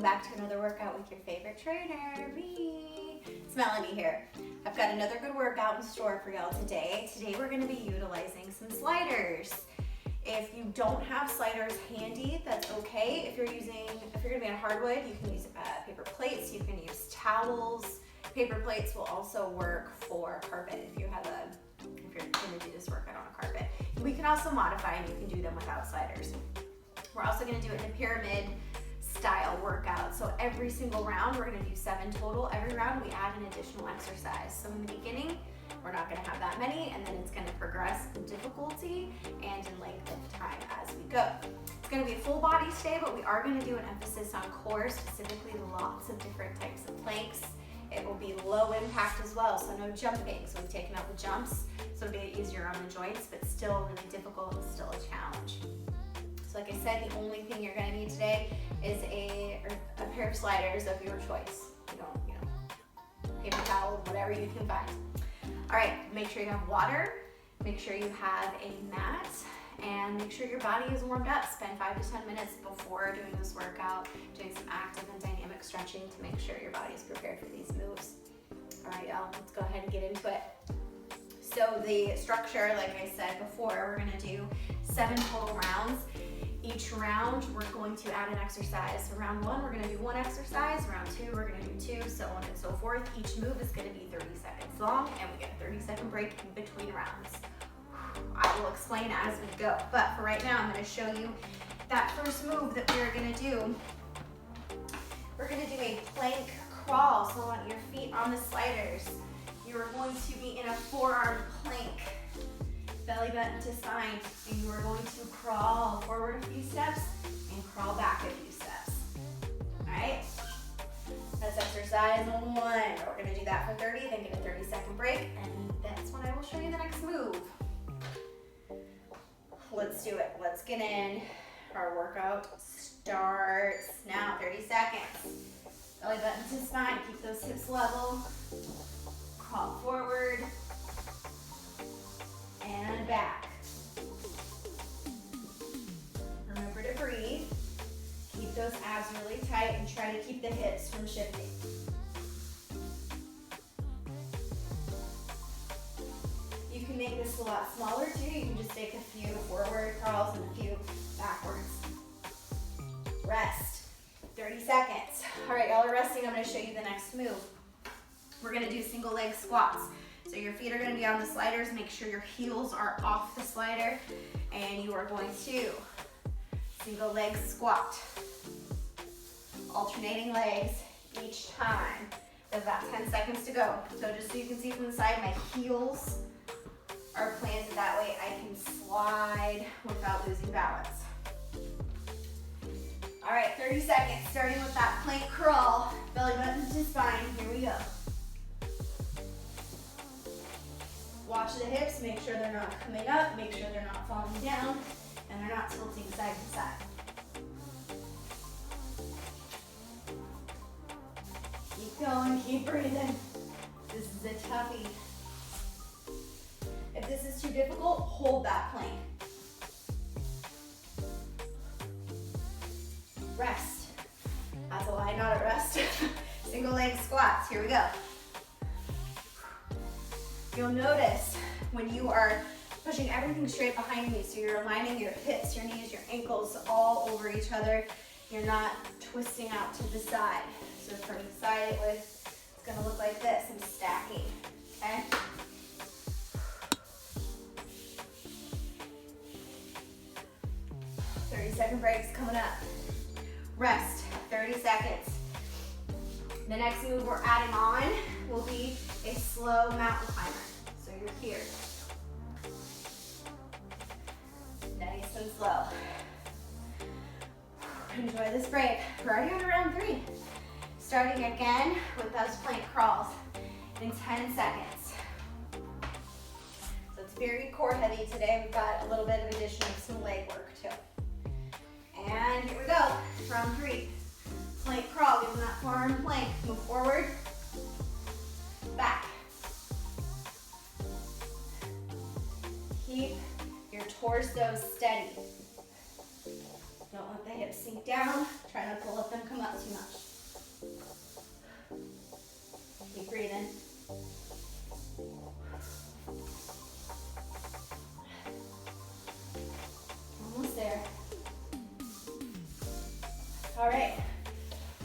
welcome back to another workout with your favorite trainer, me. It's Melanie here. I've got another good workout in store for y'all today. Today we're gonna be utilizing some sliders. If you don't have sliders handy, that's okay. If you're gonna be on hardwood, you can use paper plates, you can use towels. Paper plates will also work for carpet if you're gonna do this workout on a carpet. We can also modify and you can do them without sliders. We're also gonna do it in a pyramid style workout. So every single round, we're gonna do 7 total. Every round we add an additional exercise. So in the beginning, we're not gonna have that many, and then it's gonna progress in difficulty and in length of time as we go. It's gonna be a full body stay, but we are gonna do an emphasis on core, specifically lots of different types of planks. It will be low impact as well, so no jumping. So we've taken out the jumps, so it'll be easier on the joints, but still really difficult and still a challenge. So like I said, the only thing you're gonna need today is a pair of sliders of your choice. Paper towel, whatever you can find. All right, make sure you have water, make sure you have a mat, and make sure your body is warmed up. Spend 5 to 10 minutes before doing this workout, doing some active and dynamic stretching to make sure your body is prepared for these moves. All right, y'all, let's go ahead and get into it. So the structure, like I said before, we're gonna do 7 total rounds. Each round, we're going to add an exercise. So round 1, we're gonna do 1 exercise. Round 2, we're gonna do 2, so on and so forth. Each move is gonna be 30 seconds long, and we get a 30-second break in between rounds. I will explain as we go, but for right now, I'm gonna show you that first move that we're gonna do. We're gonna do a plank crawl, so on your feet on the sliders. You're going to be in a forearm plank, belly button to spine, and you are going to crawl forward a few steps and crawl back a few steps. All right? That's exercise 1. We're gonna do that for 30, then get a 30-second break, and that's when I will show you the next move. Let's do it. Let's get in. Our workout starts now. 30 seconds. Belly button to spine. Keep those hips level. Crawl forward and back. Remember to breathe. Keep those abs really tight and try to keep the hips from shifting. You can make this a lot smaller too. You can just take a few forward crawls and a few backwards. Rest. 30 seconds. All right, y'all are resting. I'm going to show you the next move. We're going to do single leg squats. So your feet are going to be on the sliders. Make sure your heels are off the slider. And you are going to single leg squat. Alternating legs each time. There's about 10 seconds to go. So just so you can see from the side, my heels are planted that way. I can slide without losing balance. All right, 30 seconds, starting with that plank crawl. Belly button to spine. Here we go. Watch the hips, make sure they're not coming up, make sure they're not falling down, and they're not tilting side to side. Keep going, keep breathing. This is a toughie. If this is too difficult, hold that plank. Rest. That's a lie, not a rest. Single leg squats, here we go. You'll notice when you are pushing everything straight behind you, so you're aligning your hips, your knees, your ankles all over each other. You're not twisting out to the side. So from the side, it's gonna look like this. I'm stacking, okay? Second breaks coming up. Rest, 30 seconds. The next move we're adding on will be a slow mountain climber. So you're here. Nice and slow. Enjoy this break. We're already on round 3. Starting again with those plank crawls in 10 seconds. So it's very core heavy today. We've got a little bit of addition of some leg work too. And here we go, round 3. Plank crawl, give them that forearm plank. Move forward, back. Keep your torso steady. Don't let the hips sink down. Try not to let them come up too much. Keep breathing. Almost there. All right,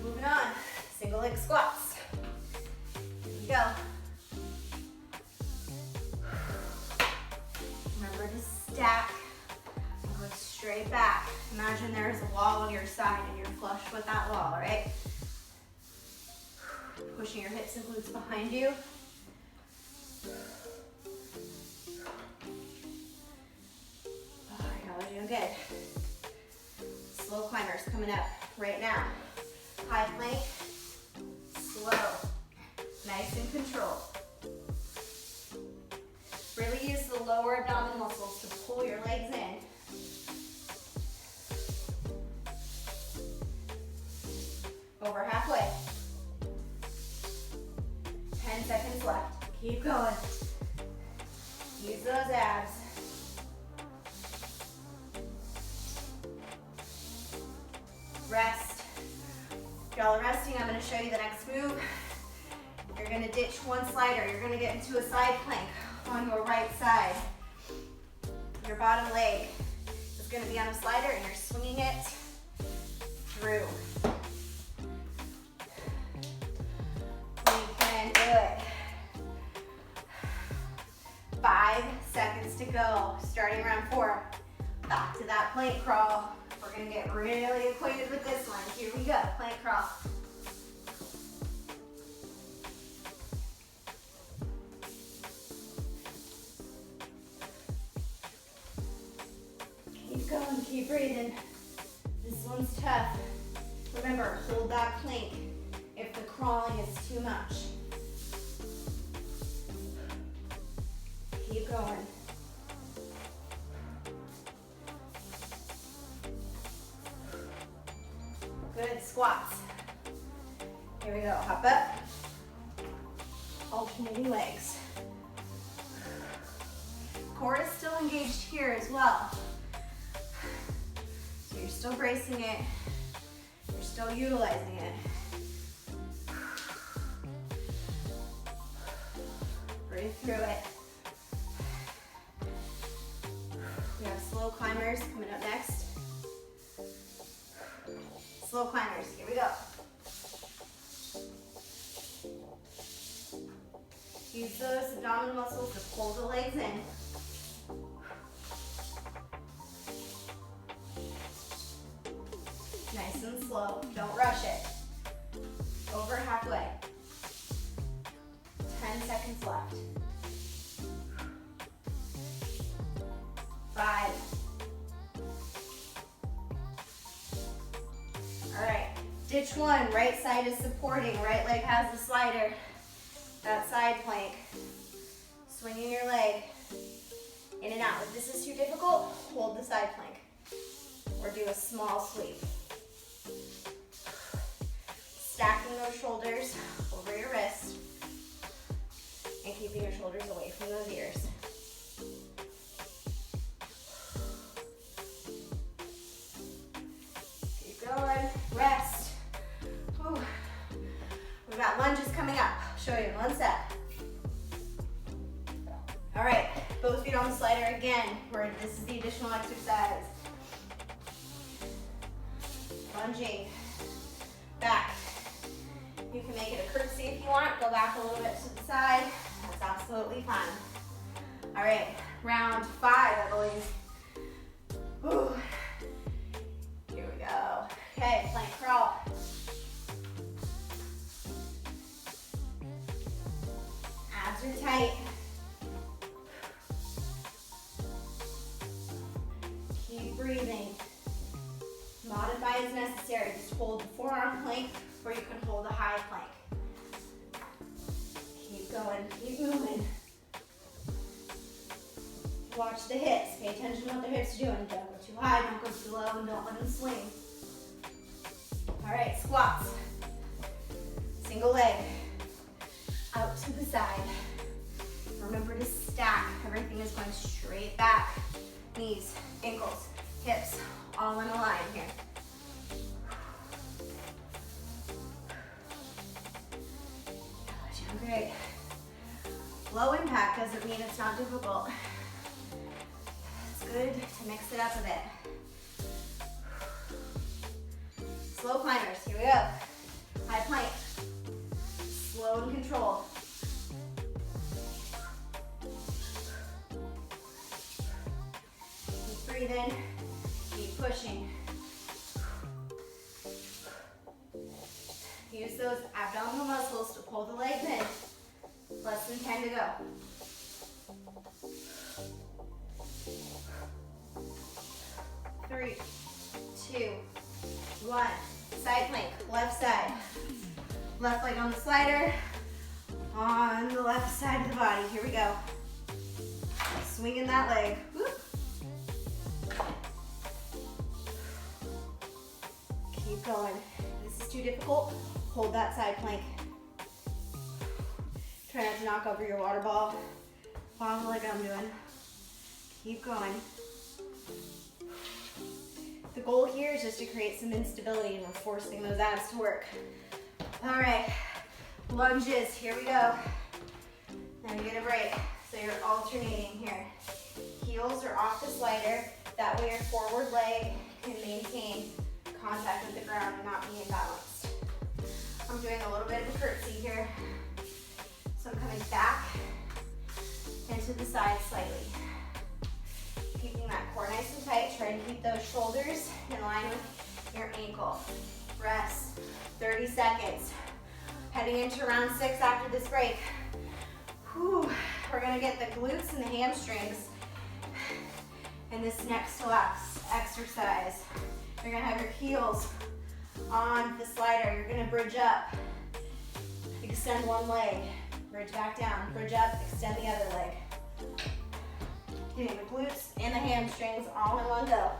moving on. Single leg squats. Here we go. Remember to stack and go straight back. Imagine there's a wall on your side and you're flush with that wall, right? Pushing your hips and glutes behind you. Oh, y'all are doing good. Slow climbers coming up right now. High plank, slow, nice and controlled. Really use the lower abdominal muscles to pull your legs in. Over halfway. 10 seconds left. Keep going. Use those abs. Rest. If y'all are resting, I'm going to show you the next move. You're going to ditch one slider. You're going to get into a side plank on your right side. Your bottom leg is going to be on a slider and you're swinging it through. We can do it. 5 seconds to go. Starting round 4. Back to that plank crawl. We're going to get really acquainted with this one. Here we go. Plank crawl. Keep going. Keep breathing. This one's tough. Remember, hold that plank if the crawling is too much. Keep going. Good, squats. Here we go, hop up. Alternating legs. Core is still engaged here as well. So you're still bracing it. You're still utilizing it. Breathe through it. We have slow climbers coming up next. Slow climbers, here we go. Use those abdominal muscles to pull the legs in. Nice and slow, don't rush it. Over halfway. 10 seconds left. 5. All right, ditch one. Right side is supporting. Right leg has the slider. That side plank. Swinging your leg in and out. If this is too difficult, hold the side plank. Or do a small sweep. Stacking those shoulders over your wrist. And keeping your shoulders away from those ears. Going, rest. Whew. We've got lunges coming up. I'll show you in one sec. All right, both feet on the slider again. This is the additional exercise. Lunging back. You can make it a curtsy if you want. Go back a little bit to the side. That's absolutely fine. All right, round 5, I believe. Whew. Here we go. Okay, plank crawl. Abs are tight. Keep breathing. Modify as necessary. Just hold the forearm plank or you can hold a high plank. Keep going, keep moving. Watch the hips. Pay attention to what the hips are doing. Don't go too high, don't go too low, and don't let them swing. All right, squats. Single leg. Out to the side. Remember to stack. Everything is going straight back. Knees, ankles, hips, all in a line here. Doing great. Low impact doesn't mean it's not difficult. It's good to mix it up a bit. Slow climbers, here we go. High plank. Slow and controlled. Keep breathing, keep pushing. Use those abdominal muscles to pull the legs in. Less than 10 to go. Three, two, one. Side plank, left side. Left leg on the slider, on the left side of the body. Here we go. Swinging that leg. Whoop. Keep going. If this is too difficult, hold that side plank. Try not to knock over your water ball. Follow like I'm doing. Keep going. The goal here is just to create some instability, and we're forcing those abs to work. All right, lunges, here we go. Now you get a break, so you're alternating here. Heels are off the slider, that way your forward leg can maintain contact with the ground and not be imbalanced. I'm doing a little bit of a curtsy here. So I'm coming back and to the side slightly. Keeping that core nice and tight, try to keep those shoulders in line with your ankle. Rest, 30 seconds. Heading into round 6 after this break. Whew. We're gonna get the glutes and the hamstrings in this next to last exercise. You're gonna have your heels on the slider. You're gonna bridge up, extend one leg, bridge back down, bridge up, extend the other leg. Getting the glutes and the hamstrings all in one go.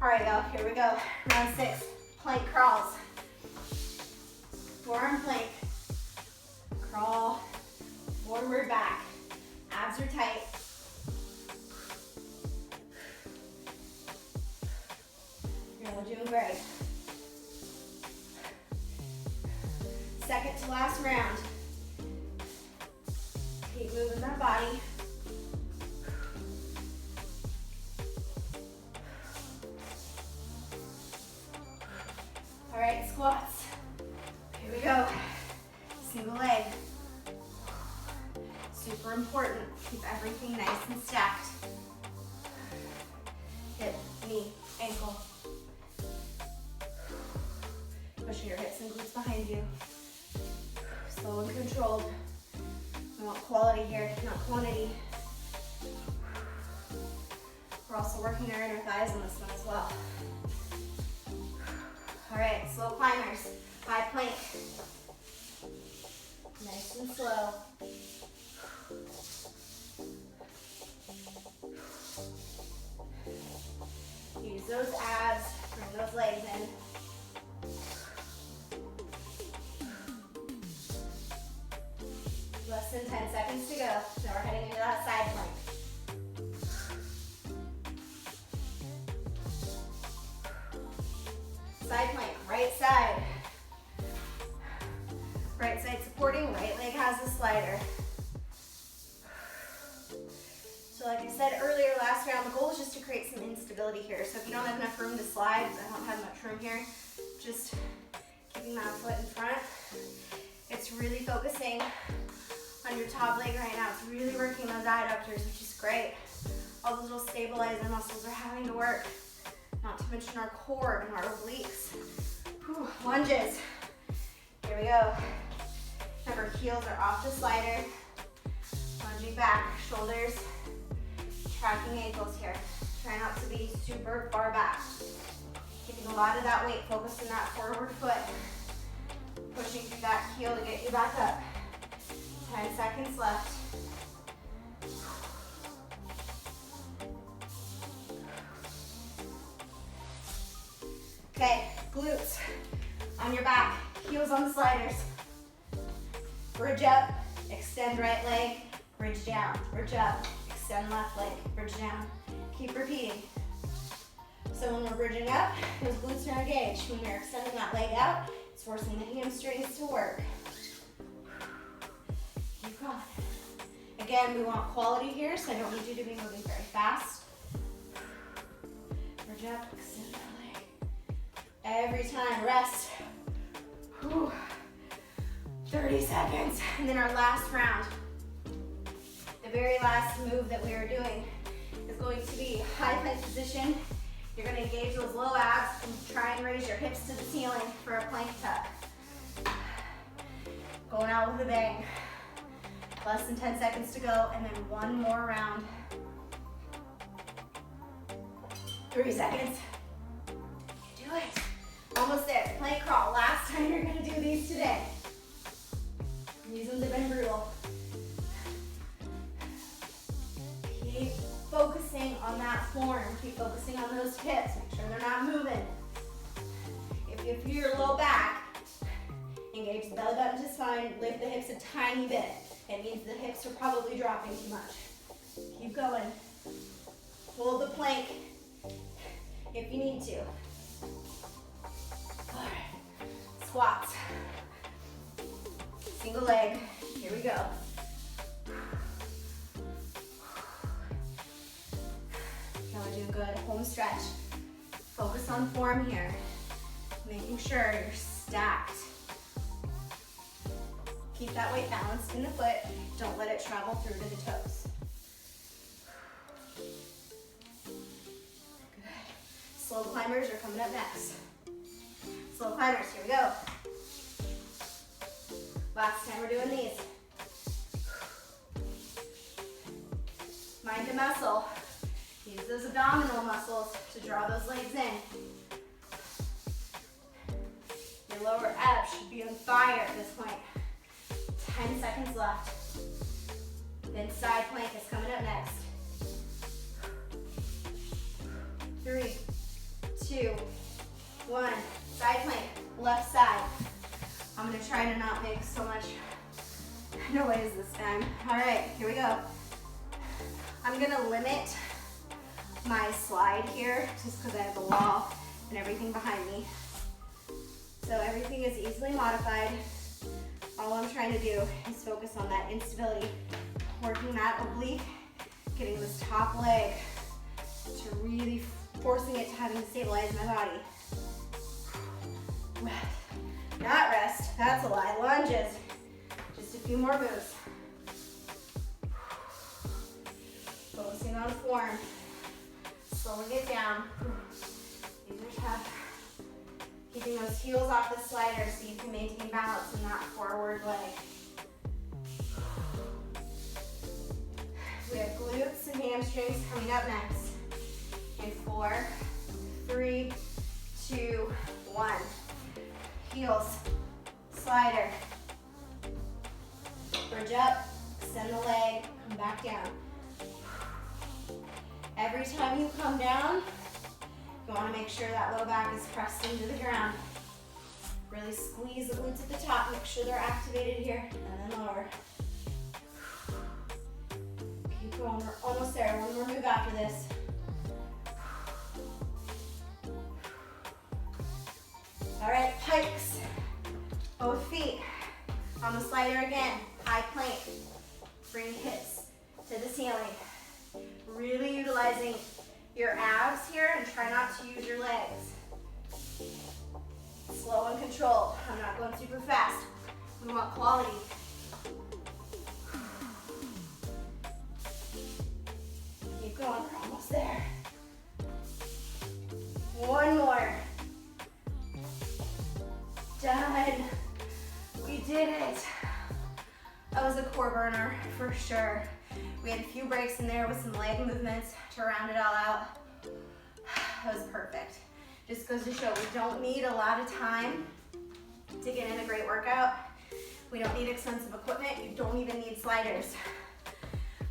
All right, y'all, here we go. Round 6, plank crawls. Forearm plank, crawl, forward, back. Abs are tight. You're all doing great. Second to last round. Keep moving that body. All right, squats. Here we go. Single leg. Super important. Keep everything nice and stacked. Hip, knee, ankle. Pushing your hips and glutes behind you. Slow and controlled. We want quality here, not quantity. We're also working our inner thighs on this one as well. All right, slow climbers. High plank. Nice and slow. Use those abs, bring those legs in. Less than 10 seconds to go. Now we're heading into that side plank. Side plank, right side. Right side supporting, right leg has the slider. So like I said earlier, last round, the goal is just to create some instability here. So if you don't have enough room to slide, because I don't have much room here, just keeping that foot in front. It's really focusing on your top leg right now. It's really working those adductors, which is great. All those little stabilizing muscles are having to work. Not to mention our core and our obliques. Whew, lunges. Here we go. Remember, heels are off the slider. Lunging back, shoulders, tracking ankles here. Try not to be super far back. Keeping a lot of that weight focused on that forward foot. Pushing through that heel to get you back up. 10 seconds left. Okay, glutes on your back, heels on the sliders. Bridge up, extend right leg, bridge down, bridge up, extend left leg, bridge down. Keep repeating. So when we're bridging up, those glutes are engaged. When we're extending that leg out, it's forcing the hamstrings to work. Keep going. Again, we want quality here, so I don't need you to be moving very fast. Bridge up, extend that leg. Every time, rest. Whew. 30 seconds. And then our last round. The very last move that we are doing is going to be high plank position. You're going to engage those low abs and try and raise your hips to the ceiling for a plank tuck. Going out with a bang. Less than 10 seconds to go, and then one more round. 3 seconds. You do it. Almost there. Plank crawl. Last time you're going to do these today. These ones have been brutal. Keep focusing on that form. Keep focusing on those hips. Make sure they're not moving. If you feel your low back, engage the belly button to spine. Lift the hips a tiny bit. It means the hips are probably dropping too much. Keep going. Hold the plank if you need to. All right. Squats. Single leg. Here we go. Y'all are doing good. Home stretch. Focus on form here. Making sure you're stacked. Keep that weight balanced in the foot. Don't let it travel through to the toes. Good. Slow climbers are coming up next. Slow climbers, here we go. Last time we're doing these. Mind the muscle. Use those abdominal muscles to draw those legs in. Your lower abs should be on fire at this point. 10 seconds left. Then side plank is coming up next. 3, 2, 1. Side plank, left side. I'm gonna try to not make so much noise this time. All right, here we go. I'm gonna limit my slide here just because I have the wall and everything behind me. So everything is easily modified. All I'm trying to do is focus on that instability, working that oblique, getting this top leg to really forcing it to having to stabilize my body. Not rest, that's a lie. Lunges, just a few more moves. Focusing on form, slowing it down. These are tough. Keeping those heels off the slider so you can maintain balance in that forward leg. We have glutes and hamstrings coming up next. In 4, 3, 2, 1. Heels, slider. Bridge up, extend the leg, come back down. Every time you come down, you want to make sure that low back is pressed into the ground. Really squeeze the glutes at the top, make sure they're activated here, and then lower. Keep going, we're almost there. One more move after this. All right, pikes. Both feet on the slider again. High plank. Bring hips to the ceiling. Really utilizing your abs here and try not to use your legs. Slow and controlled. I'm not going super fast. We want quality. Keep going, we're almost there. One more. Done. We did it. That was a core burner for sure. We had a few breaks in there with some leg movements to round it all out. That was perfect. Just goes to show we don't need a lot of time to get in a great workout. We don't need expensive equipment. You don't even need sliders.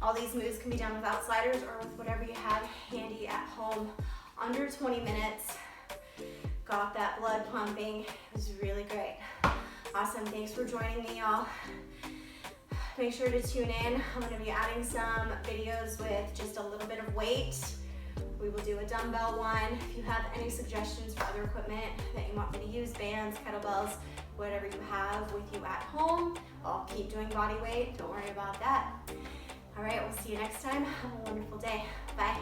All these moves can be done without sliders or with whatever you have handy at home. Under 20 minutes. Got that blood pumping. It was really great. Awesome. Thanks for joining me, y'all. Make sure to tune in. I'm going to be adding some videos with just a little bit of weight, We will do a dumbbell one. If you have any suggestions for other equipment that you want me to use, bands, kettlebells, whatever you have with you at home, I'll keep doing body weight. Don't worry about that. All right, we'll see you next time. Have a wonderful day. Bye.